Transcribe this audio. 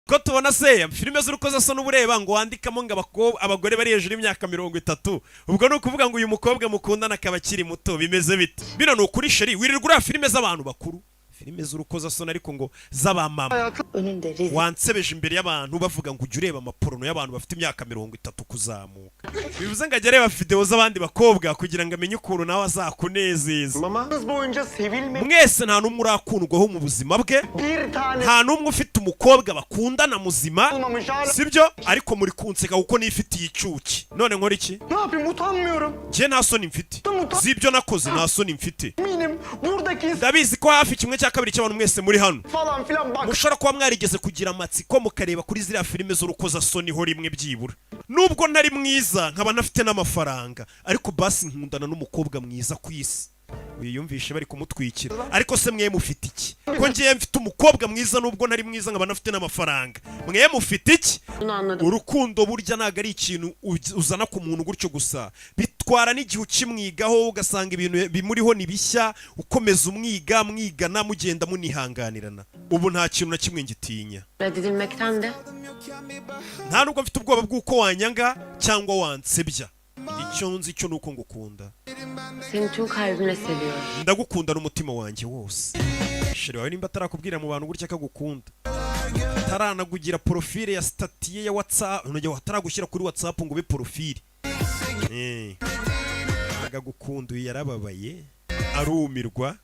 ko tubona se filime z'urukozasoni ubureba ngo wandikamo ngo abagore bari hejuru y'imyaka 30 ubwo ni ukuvuga ngo uyu mukobwa mukundana akaba akiri muto bimeze bite bino ni ukuri sheri wirirwa uriya filime z'abantu bakuru filime z'urukozasoni ariko ngo z'abamama wansebeje imbere y'abantu bavuga ngo ujye ureba amaporono y'abantu bafite imyaka 30 kuzamuka bivuze ngo ajya areba video z'abandi bakobwa kugira ngo amenye ukuntu nawe azakunezeza mwese nta n'umwe urakundwaho mu buzima bwe nta n'umwe ufite umukobwa bakundana muzima sibyo ariko muri kunseka kuko nifitiye icuki none nkora iki njye nta soni mfite zibyo nakoze nta soni mfite ndabizi ko hafi kimwe cya kabiri cy'abantu mwese muri hano mushobora kuba mwarigeze kugira amatsiko mukareba kuri ziriya filime z'urukozasoni ho rimwe byibura nubwo ntari mwiza nkaba nafite n'amafaranga ariko basi nkundana n'umukobwa mwiza ku isi wiyumvishe bari kumutwikira ariko se mwe mufite iki ko ngiye mfite umukobwa mwiza nubwo ntari mwiza nkaba nafite n'amafaranga mwe mufite iki urukundo burya ntago ari ikintu uzana ku muntu gutyo gusa bitwara n'igihe ukimwigaho ugasanga ibintu bimuriho ni bishya ukomeza mwigana mugenda munihanganirana ubu nta kintu na kimwe ngitinya nta nubwo mfite ubwoba bw'uko wanyanga cyangwa wansebya icyo nzi cyo nuko ngukunda ndagukunda n'umutima wanjye wose sheri wawe nimba atarakubwira mu bantu gutya akagukunda ataranagugira profile ya statiye ya WhatsApp nujya ataragushyira kuri WhatsApp ngo ube profile agagukunda yarababaye arumirwa